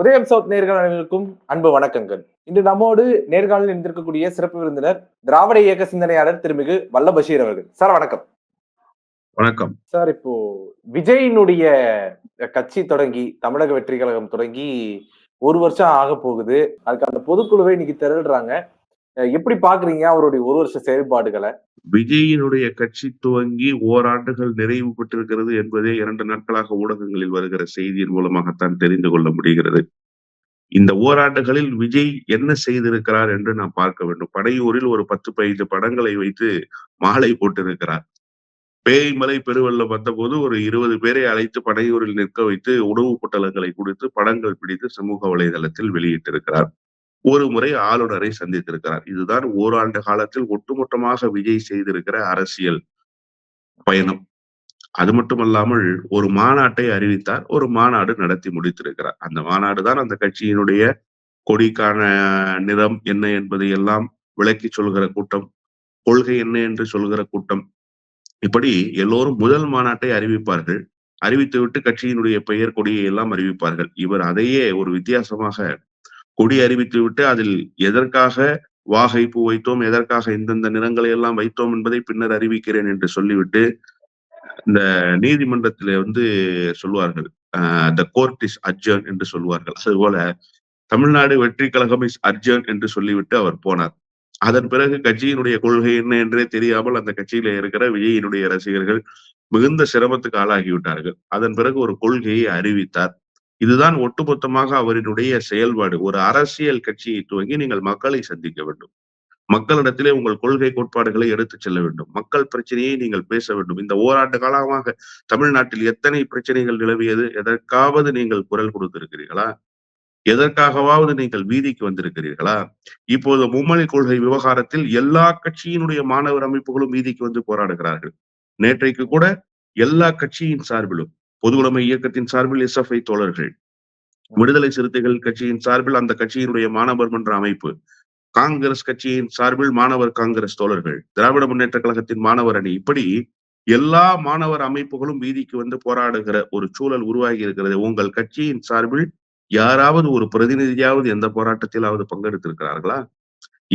உதயம் சவுத் நேர்காணலுக்கும் அன்பு வணக்கங்கள். இன்று நம்மோடு நேர்காணலில் இருந்திருக்கக்கூடிய சிறப்பு விருந்தினர் திராவிட இயக்க சிந்தனையாளர் திருமிகு வல்ல பஷீர் அவர்கள். சார் வணக்கம். வணக்கம். சார் இப்போ விஜயினுடைய கட்சி தொடங்கி தமிழக வெற்றி கழகம் தொடங்கி 1 வருஷம் ஆகப் போகுது. அதுக்கான பொதுக்குழுவை இன்னைக்கு திரள்றாங்க. எப்படி பார்க்குறீங்க அவருடைய 1 வருஷ செயல்பாடுகள? விஜயினுடைய கட்சி துவங்கி ஓராண்டுகள் நிறைவு பெற்றிருக்கிறது என்பதே 2 நாட்களாக ஊடகங்களில் வருகிற செய்தியின் மூலமாகத்தான் தெரிந்து கொள்ள முடிகிறது. இந்த ஓராண்டுகளில் விஜய் என்ன செய்திருக்கிறார் என்று நாம் பார்க்க வேண்டும். பனையூரில் ஒரு 10, 15 படங்களை வைத்து மாலை போட்டிருக்கிறார். பேய்மலை பெருவெள்ளம் வந்தபோது ஒரு 20 பேரை அழைத்து பனையூரில் நிற்க வைத்து உணவுப் பொட்டலங்களை கொடுத்து படங்கள் பிடித்து சமூக வலைதளத்தில் வெளியிட்டிருக்கிறார். ஒரு முறை ஆளுநரை சந்தித்திருக்கிறார். இதுதான் ஓராண்டு காலத்தில் ஒட்டுமொத்தமாக விஜய் செய்திருக்கிற அரசியல் பயணம். அது மட்டுமல்லாமல் ஒரு மாநாட்டை அறிவித்தார். ஒரு மாநாடு நடத்தி முடித்திருக்கிறார். அந்த மாநாடு தான் அந்த கட்சியினுடைய கொடிக்கான நிறம் என்ன என்பதை எல்லாம் விளக்கி சொல்கிற கூட்டம், கொள்கை என்ன என்று சொல்கிற கூட்டம். இப்படி எல்லோரும் முதல் மாநாட்டை அறிவிப்பார்கள். அறிவித்துவிட்டு கட்சியினுடைய பெயர் கொடியை எல்லாம் அறிவிப்பார்கள். இவர் அதையே ஒரு வித்தியாசமாக கொடி அறிவித்து விட்டு அதில் எதற்காக வாகை பூ வைத்தோம், எதற்காக இந்தந்த நிறங்களை எல்லாம் வைத்தோம் என்பதை பின்னர் அறிவிக்கிறேன் என்று சொல்லிவிட்டு இந்த நீதிமன்றத்திலே சொல்வார்கள், த கோர்ட் இஸ் அட்ஜர்ன் என்று சொல்வார்கள். அதுபோல தமிழ்நாடு வெற்றி கழகம் இஸ் அட்ஜர்ன் என்று சொல்லிவிட்டு அவர் போனார். அதன் பிறகு கட்சியினுடைய கொள்கை என்ன என்றே தெரியாமல் அந்த கட்சியில இருக்கிற விஜயினுடைய ரசிகர்கள் மிகுந்த சிரமத்துக்கு ஆளாகிவிட்டார்கள். அதன் பிறகு ஒரு கொள்கையை அறிவித்தார். இதுதான் ஒட்டுமொத்தமாக அவரினுடைய செயல்பாடு. ஒரு அரசியல் கட்சியை துவங்கி நீங்கள் மக்களை சந்திக்க வேண்டும். மக்களிடத்திலே உங்கள் கொள்கை கோட்பாடுகளை எடுத்துச் செல்ல வேண்டும். மக்கள் பிரச்சனையை நீங்கள் பேச வேண்டும். இந்த ஓராண்டு காலமாக தமிழ்நாட்டில் எத்தனை பிரச்சனைகள் நிலவியது? எதற்காவது நீங்கள் குரல் கொடுத்திருக்கிறீர்களா? எதற்காகவாவது நீங்கள் வீதிக்கு வந்திருக்கிறீர்களா? இப்போது மும்மொழி கொள்கை விவகாரத்தில் எல்லா கட்சியினுடைய மாணவர் அமைப்புகளும் வீதிக்கு வந்து போராடுகிறார்கள். நேற்றைக்கு கூட எல்லா கட்சியின் சார்பிலும் பொதுவுடைமை இயக்கத்தின் சார்பில் எஸ்எஃப்ஐ தோழர்கள், விடுதலை சிறுத்தைகள் கட்சியின் சார்பில் அந்த கட்சியினுடைய மாணவர் மன்ற அமைப்பு, காங்கிரஸ் கட்சியின் சார்பில் மாணவர் காங்கிரஸ் தோழர்கள், திராவிட முன்னேற்ற கழகத்தின் மாணவர் அணி, இப்படி எல்லா மாணவர் அமைப்புகளும் வீதிக்கு வந்து போராடுகிற ஒரு சூழல் உருவாகி இருக்கிறது. உங்கள் கட்சியின் சார்பில் யாராவது ஒரு பிரதிநிதியாவது எந்த போராட்டத்திலாவது பங்கெடுத்திருக்கிறார்களா?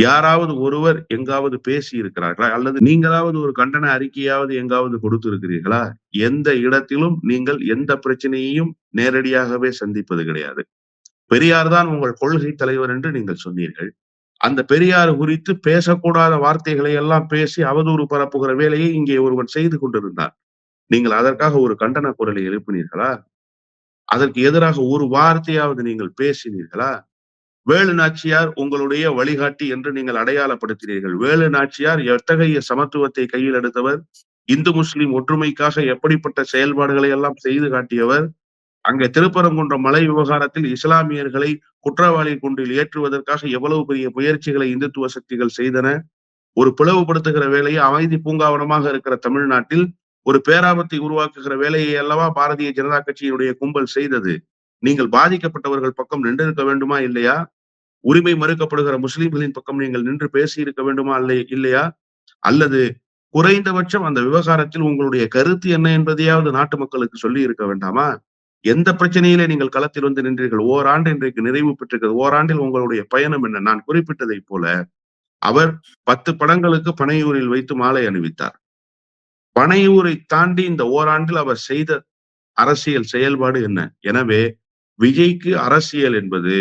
யாராவது ஒருவர் எங்காவது பேசி இருக்கிறார்களா? அல்லது நீங்களாவது ஒரு கண்டன அறிக்கையாவது எங்காவது கொடுத்திருக்கிறீர்களா? எந்த இடத்திலும் நீங்கள் எந்த பிரச்சனையையும் நேரடியாகவே சந்திப்பது கிடையாது. பெரியார் தான் உங்கள் கொள்கை தலைவர் என்று நீங்கள் சொன்னீர்கள். அந்த பெரியார் குறித்து பேசக்கூடாத வார்த்தைகளை எல்லாம் பேசி அவதூறு பரப்புகிற வேலையை இங்கே ஒருவன் செய்து கொண்டிருந்தார். நீங்கள் அதற்காக ஒரு கண்டன குரலை எழுப்பினீர்களா? அதற்கு எதிராக ஒரு வார்த்தையாவது நீங்கள் பேசினீர்களா? வேலு நாச்சியார் உங்களுடைய வழிகாட்டி என்று நீங்கள் அடையாளப்படுத்தினீர்கள். வேலு நாச்சியார் எத்தகைய சமத்துவத்தை கையில் எடுத்தவர், இந்து முஸ்லிம் ஒற்றுமைக்காக எப்படிப்பட்ட செயல்பாடுகளை எல்லாம் செய்து காட்டியவர். அங்கே திருப்பரங்குன்றம் மலை விவகாரத்தில் இஸ்லாமியர்களை குற்றவாளி குண்டில் ஏற்றுவதற்காக எவ்வளவு பெரிய முயற்சிகளை இந்துத்துவ சக்திகள் செய்தன. ஒரு பிளவுபடுத்துகிற வேலையை அமைதி பூங்காவனமாக இருக்கிற தமிழ்நாட்டில் ஒரு பேராபத்தை உருவாக்குகிற வேலையை அல்லவா பாரதிய ஜனதா கட்சியினுடைய கும்பல் செய்தது. நீங்கள் பாதிக்கப்பட்டவர்கள் பக்கம் நின்றிருக்க வேண்டுமா இல்லையா? உரிமை மறுக்கப்படுகிற முஸ்லிம்களின் பக்கம் நீங்கள் நின்று பேசி இருக்க வேண்டுமா இல்லையா? அல்லது குறைந்தபட்சம் அந்த விவகாரத்தில் உங்களுடைய கருத்து என்ன என்பதையாவது நாட்டு மக்களுக்கு சொல்லி இருக்க வேண்டாமா? எந்த பிரச்சனையிலே நீங்கள் களத்தில் வந்து நின்றீர்கள்? ஓராண்டு இன்றைக்கு நிறைவு பெற்றிருக்கிறது. ஓராண்டில் உங்களுடைய பயணம் என்ன? நான் குறிப்பிட்டதை போல அவர் 10 படங்களுக்கு பனையூரில் வைத்து மாலை அணிவித்தார். பனையூரை தாண்டி இந்த ஓராண்டில் அவர் செய்த அரசியல் செயல்பாடு என்ன? எனவே விஜய்க்கு அரசியல் என்பது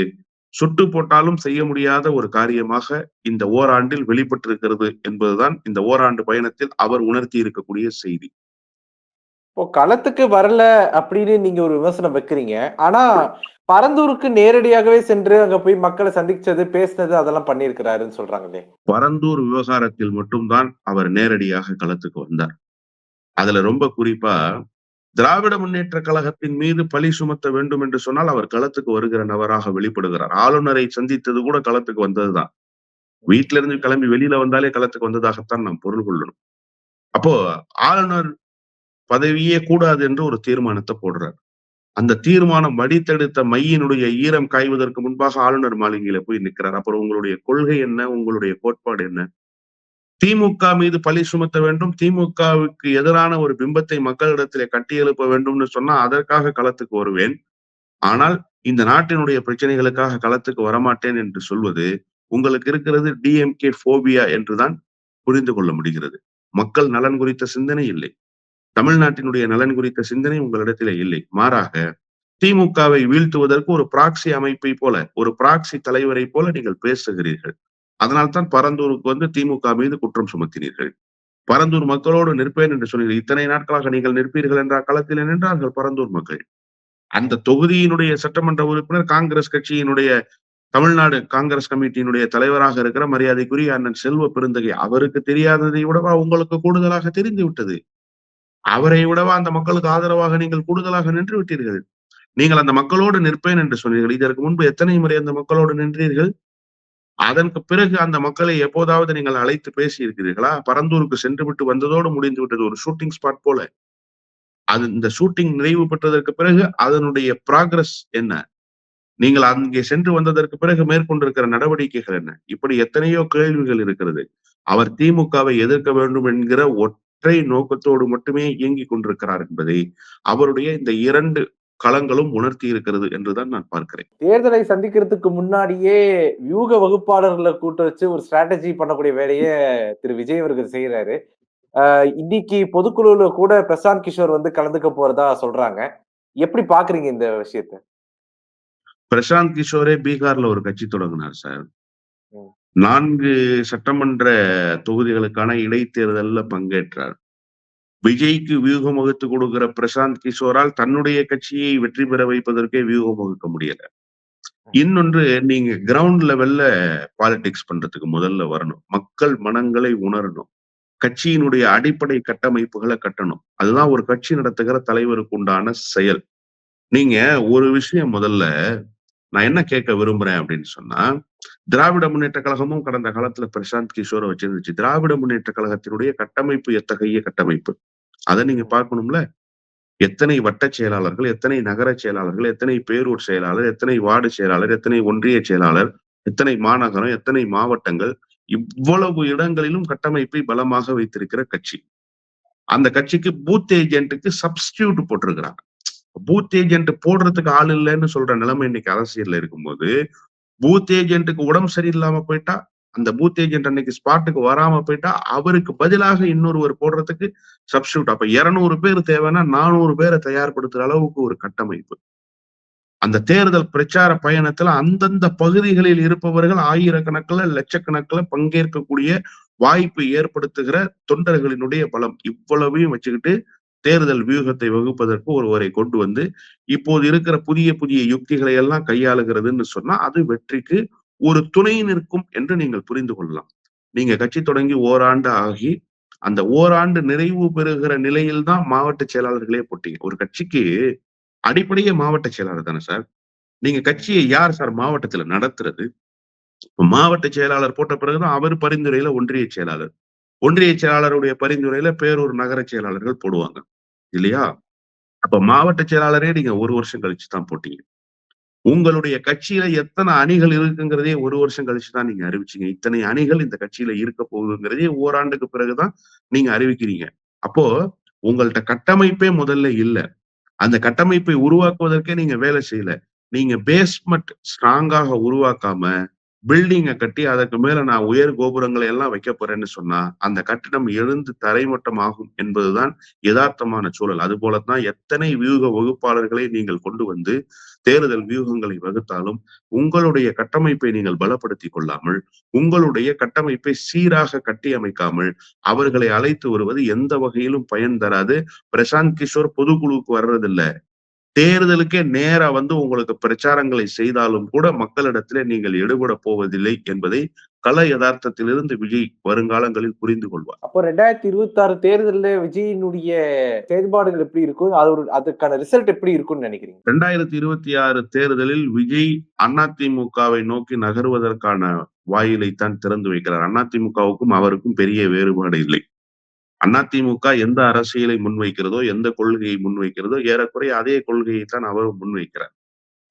சுட்டு போட்டாலும் செய்ய முடியாத ஒரு காரியமாக இந்த ஓராண்டில் வெளிப்பட்டிருக்கிறது என்பதுதான் இந்த ஓராண்டு பயணத்தில் அவர் உணர்த்தி இருக்கக்கூடிய செய்தி. இப்போ களத்துக்கு வரல அப்படின்னு நீங்க ஒரு விமர்சனம் வைக்கிறீங்க. ஆனா பரந்தூருக்கு நேரடியாகவே சென்று அங்க போய் மக்களை சந்திச்சது, பேசினது அதெல்லாம் பண்ணியிருக்கிறாருன்னு சொல்றாங்களே. பரந்தூர் விவகாரத்தில் மட்டும்தான் அவர் நேரடியாக களத்துக்கு வந்தார். அதுல ரொம்ப குறிப்பா திராவிட முன்னேற்ற கழகத்தின் மீது பழி சுமத்த வேண்டும் என்று சொன்னால் அவர் களத்துக்கு வருகிற நபராக வெளிப்படுகிறார். ஆளுநரை சந்தித்தது கூட களத்துக்கு வந்ததுதான். வீட்டில இருந்து கிளம்பி வெளியில வந்தாலே களத்துக்கு வந்ததாகத்தான் நாம் பொருள் கொள்ளணும். அப்போ ஆளுநர் பதவியே கூடாது என்று ஒரு தீர்மானத்தை போடுறார். அந்த தீர்மானம் வடித்தெடுத்த மையினுடைய ஈரம் காய்வதற்கு முன்பாக ஆளுநர் மாளிகையில போய் நிற்கிறார். அப்புறம் உங்களுடைய கொள்கை என்ன? உங்களுடைய கோட்பாடு என்ன? திமுக மீது பழி சுமத்த வேண்டும், திமுகவுக்கு எதிரான ஒரு பிம்பத்தை மக்களிடத்திலே கட்டி எழுப்ப வேண்டும்னு சொன்னா அதற்காக களத்துக்கு வருவேன். ஆனால் இந்த நாட்டினுடைய பிரச்சனைகளுக்காக களத்துக்கு வரமாட்டேன் என்று சொல்வது உங்களுக்கு இருக்கிறது டிஎம்கே போபியா என்றுதான் புரிந்து கொள்ள முடிகிறது. மக்கள் நலன் குறித்த சிந்தனை இல்லை. தமிழ்நாட்டினுடைய நலன் குறித்த சிந்தனை உங்களிடத்திலே இல்லை. மாறாக திமுகவை வீழ்த்துவதற்கு ஒரு பிராக்சி அமைப்பை போல, ஒரு பிராக்சி தலைவரை போல நீங்கள் பேசுகிறீர்கள். அதனால்தான் பரந்தூருக்கு வந்து திமுக மீது குற்றம் சுமத்தினீர்கள். பரந்தூர் மக்களோடு நிற்பேன் என்று சொன்னீர்கள். இத்தனை நாட்களாக நீங்கள் நிற்பீர்கள் என்ற களத்தில் நின்றார்கள் பரந்தூர் மக்கள். அந்த தொகுதியினுடைய சட்டமன்ற உறுப்பினர் காங்கிரஸ் கட்சியினுடைய தமிழ்நாடு காங்கிரஸ் கமிட்டியினுடைய தலைவராக இருக்கிற மரியாதைக்குரிய அண்ணன் செல்வ பெருந்தகை. அவருக்கு தெரியாததை விடவா உங்களுக்கு கூடுதலாக தெரிந்து விட்டது? அவரை விடவா அந்த மக்களுக்கு ஆதரவாக நீங்கள் கூடுதலாக நின்று விட்டீர்கள்? நீங்கள் அந்த மக்களோடு நிற்பேன் என்று சொன்னீர்கள். இதற்கு முன்பு எத்தனை முறை அந்த மக்களோடு நின்றீர்கள்? அதற்கு பிறகு அந்த மக்களை எப்போதாவது நீங்கள் அழைத்து பேசி இருக்கிறீர்களா? பரந்தூருக்கு சென்று விட்டு வந்ததோடு முடிந்து விட்டது. ஒரு ஷூட்டிங் ஸ்பாட் போல. அது இந்த ஷூட்டிங் நிறைவு பெற்றதற்கு பிறகு அதனுடைய ப்ராக்ரஸ் என்ன? நீங்கள் அங்கே சென்று வந்ததற்கு பிறகு மேற்கொண்டிருக்கிற நடவடிக்கைகள் என்ன? இப்படி எத்தனையோ கேள்விகள் இருக்கிறது. அவர் திமுகவை எதிர்க்க வேண்டும் என்கிற ஒற்றை நோக்கத்தோடு மட்டுமே இயங்கிக் கொண்டிருக்கிறார் என்பதை அவருடைய இந்த 2 களங்களும் உணர்த்தி இருக்கிறது என்றுதான் நான் பார்க்கிறேன். தேர்தலை சந்திக்கிறதுக்கு முன்னாடியே வியூக வகுப்பாளர்களை கூட்ட வச்சு ஒரு ஸ்ட்ராட்டஜி பண்ணக்கூடிய வேலையை திரு விஜய் அவர்கள் செய்யறாரு. இன்னைக்கு பொதுக்குழுல கூட பிரசாந்த் கிஷோர் வந்து கலந்துக்க போறதா சொல்றாங்க. எப்படி பாக்குறீங்க இந்த விஷயத்த? பிரசாந்த் கிஷோரே பீகார்ல ஒரு கட்சி தொடங்கினார் சார். ம். 4 சட்டமன்ற தொகுதிகளுக்கான இடைத்தேர்தல்ல பங்கேற்றார். விஜய்க்கு வியூகம் வகுத்து கொடுக்கிற பிரசாந்த் கிஷோரால் தன்னுடைய கட்சியை வெற்றி பெற வைப்பதற்கே வியூகம் வகுக்க முடியல. இன்னொன்று, நீங்க கிரவுண்ட் லெவல்ல பாலிடிக்ஸ் பண்றதுக்கு முதல்ல வரணும். மக்கள் மனங்களை உணரணும். கட்சியினுடைய அடிப்படை கட்டமைப்புகளை கட்டணும். அதுதான் ஒரு கட்சி நடத்துகிற தலைவருக்கு உண்டான செயல். நீங்க ஒரு விஷயம் முதல்ல நான் என்ன கேட்க விரும்புறேன் அப்படின்னு சொன்னா, திராவிட முன்னேற்ற கழகமும் கடந்த காலத்துல பிரசாந்த் கிஷோரை வச்சிருந்துச்சு. திராவிட முன்னேற்ற கழகத்தினுடைய கட்டமைப்பு எத்தகைய கட்டமைப்பு? அத நீங்க பார்க்கணும்ல. எத்தனை வட்டச் செயலாளர்கள், எத்தனை நகர செயலாளர்கள், எத்தனை பேரூர் செயலாளர், எத்தனை வார்டு செயலாளர், எத்தனை ஒன்றிய செயலாளர், எத்தனை மாநகரம், எத்தனை மாவட்டங்கள், இவ்வளவு இடங்களிலும் கட்டமைப்பை பலமாக வைத்திருக்கிற கட்சி. அந்த கட்சிக்கு பூத் ஏஜென்ட்டுக்கு சப்ஸ்டிடியூட் போட்டிருக்கிறாங்க. பூத் ஏஜென்ட் போடுறதுக்கு ஆள் இல்லைன்னு சொல்ற நிலைமை இன்னைக்கு அரசியல்ல இருக்கும்போது, பூத் ஏஜென்ட்டுக்கு உடம்பு சரியில்லாம போயிட்டா, அந்த பூத் ஏஜென்ட் அன்னைக்கு ஸ்பாட்டுக்கு வராம போயிட்டா, அவருக்கு பதிலாக இன்னொருவர் போடுறதுக்கு சப்ஸ்டிடியூட். அப்ப 200 பேர் தேவைன்னா 400 பேரை தயார்படுத்துற அளவுக்கு ஒரு கட்டமைப்பு. அந்த தேர்தல் பிரச்சார பயணத்துல அந்தந்த பகுதிகளில் இருப்பவர்கள் ஆயிரக்கணக்குல, லட்சக்கணக்குல பங்கேற்கக்கூடிய வாய்ப்பு ஏற்படுத்துகிற தொண்டர்களினுடைய பலம். இவ்வளவையும் வச்சுக்கிட்டு தேர்தல் வியூகத்தை வகுப்பதற்கு ஒருவரை கொண்டு வந்து, இப்போது இருக்கிற புதிய புதிய யுக்திகளை எல்லாம் கையாளுகிறதுன்னு சொன்னா, அது வெற்றிக்கு ஒரு துணை நிற்கும் என்று நீங்கள் புரிந்து கொள்ளலாம். நீங்க கட்சி தொடங்கி ஓராண்டு ஆகி, அந்த ஓராண்டு நிறைவு பெறுகிற நிலையில் தான் மாவட்ட செயலாளர்களே போட்டீங்க. ஒரு கட்சிக்கு அடிப்படையே மாவட்ட செயலாளர் தானே சார். நீங்க கட்சியை யார் சார் மாவட்டத்துல நடத்துறது? மாவட்ட செயலாளர் போட்ட பிறகுதான் அவர் பரிந்துரையில ஒன்றிய செயலாளர். ஒன்றிய செயலாளருடைய பரிந்துரையில பேரூர் நகர செயலாளர்கள் போடுவாங்க. இல்லையா? அப்ப மாவட்ட செயலாளரே நீங்க 1 வருஷம் கழிச்சு தான் போட்டீங்க. உங்களுடைய கட்சியில எத்தனை அணிகள் இருக்குங்கிறதே 1 வருஷம் கழிச்சு தான் நீங்க அறிவிச்சீங்க. இத்தனை அணிகள் இந்த கட்சியில இருக்க போகுதுங்கிறதே ஓராண்டுக்கு பிறகுதான் நீங்க அறிவிக்கிறீங்க. அப்போ உங்கள்ட்ட கட்டமைப்பே முதல்ல இல்ல. அந்த கட்டமைப்பை உருவாக்குவதற்கே நீங்க வேலை செய்யல. நீங்க பேஸ்மெண்ட் ஸ்ட்ராங்காக உருவாக்காம, பில்டிங்க கட்டி அதற்கு மேல நான் உயர் கோபுரங்களை எல்லாம் வைக்க போறேன்னு சொன்னா, அந்த கட்டிடம் எழுந்து தரைமட்டம் ஆகும் என்பதுதான் யதார்த்தமான சூழல். அதுபோலத்தான் எத்தனை வியூக வகுப்பாளர்களை நீங்கள் கொண்டு வந்து தேர்தல் வியூகங்களை வகுத்தாலும், உங்களுடைய கட்டமைப்பை நீங்கள் பலப்படுத்திக் கொள்ளாமல், உங்களுடைய கட்டமைப்பை சீராக கட்டி அமைக்காமல், அவர்களை அழைத்து வருவது எந்த வகையிலும் பயன் தராது. பிரசாந்த் கிஷோர் பொதுக்குழுவுக்கு வர்றதில்ல. தேர்தலுக்கே நேரா வந்து உங்களுக்கு பிரச்சாரங்களை செய்தாலும் கூட மக்களிடத்திலே நீங்கள் எடுபடப் போவதில்லை என்பதை கள யதார்த்தத்திலிருந்து விஜய் வருங்காலங்களில் புரிந்து கொள்வார். அப்போ 2026 தேர்தல்ல விஜயினுடைய செயல்பாடுகள் எப்படி இருக்கும்? அதுக்கான ரிசல்ட் எப்படி இருக்கும்னு நினைக்கிறீங்க? 2026 தேர்தலில் விஜய் அதிமுகவை நோக்கி நகர்வதற்கான வாயிலைத்தான் திறந்து வைக்கிறார். அதிமுகவுக்கும் அவருக்கும் பெரிய வேறுபாடு இல்லை. அதிமுக எந்த அரசியலை முன்வைக்கிறதோ, எந்த கொள்கையை முன்வைக்கிறதோ, ஏறக்குறைய அதே கொள்கையைத்தான் அவரும் முன்வைக்கிறார்.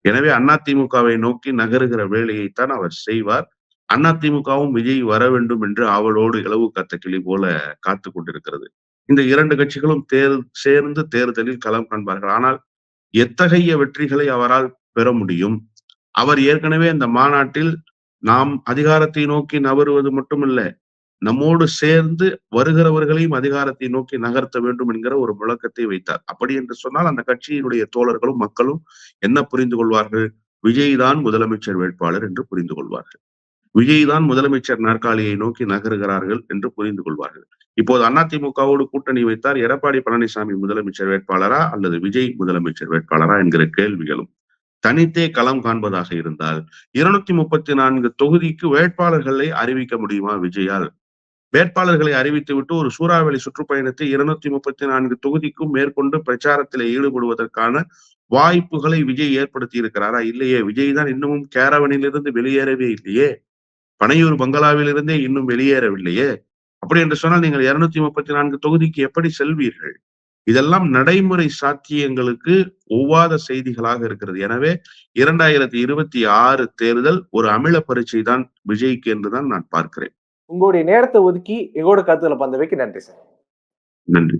எனவே அதிமுகவை நோக்கி நகருகிற வேலையைத்தான் அவர் செய்வார். அதிமுகவும் விஜய் வர வேண்டும் என்று ஆவலோடு இலவு காத்த கிளி போல காத்துக் கொண்டிருக்கிறது. இந்த 2 கட்சிகளும் சேர்ந்து தேர்தலில் களம் காண்பார்கள். ஆனால் எத்தகைய வெற்றிகளை அவரால் பெற முடியும். அவர் ஏற்கனவே அந்த மாநாட்டில் நாம் அதிகாரத்தை நோக்கி நகருவது மட்டுமல்ல, நம்மோடு சேர்ந்து வருகிறவர்களையும் அதிகாரத்தை நோக்கி நகர்த்த வேண்டும் என்கிற ஒரு முழக்கத்தை வைத்தார். அப்படி என்று சொன்னால் அந்த கட்சியினுடைய தோழர்களும் மக்களும் என்ன புரிந்து கொள்வார்கள்? விஜய் தான் முதலமைச்சர் வேட்பாளர் என்று புரிந்து கொள்வார்கள். விஜய் தான் முதலமைச்சர் நாற்காலியை நோக்கி நகருகிறார்கள் என்று புரிந்து கொள்வார்கள். இப்போது அதிமுகவோடு கூட்டணி வைத்தார் எடப்பாடி பழனிசாமி முதலமைச்சர் வேட்பாளரா அல்லது விஜய் முதலமைச்சர் வேட்பாளரா என்கிற கேள்விகளும் தனித்தே களம் காண்பதாக இருந்தால் 234 தொகுதிக்கு வேட்பாளர்களை அறிவிக்க முடியுமா விஜயால்? வேட்பாளர்களை அறிவித்துவிட்டு ஒரு சூறாவளி சுற்றுப்பயணத்தை 234 தொகுதிக்கும் மேற்கொண்டு பிரச்சாரத்திலே ஈடுபடுவதற்கான வாய்ப்புகளை விஜய் ஏற்படுத்தி இருக்கிறாரா? இல்லையே. விஜய் தான் இன்னமும் கேரவனிலிருந்து வெளியேறவே இல்லையே. பனையூர் பங்களாவில் இருந்தே இன்னும் வெளியேறவில்லையே. அப்படி என்று சொன்னால் நீங்கள் 234 தொகுதிக்கு எப்படி செல்வீர்கள்? இதெல்லாம் நடைமுறை சாத்தியங்களுக்கு ஒவ்வாத செய்திகளாக இருக்கிறது. எனவே 2026 தேர்தல் ஒரு அமில பரீட்சை தான் விஜய்க்கு என்றுதான் நான் பார்க்கிறேன். உங்களுடைய நேரத்தை ஒதுக்கி எங்களோட கருத்துக்களை பந்தவைக்கு நன்றி சார். நன்றி.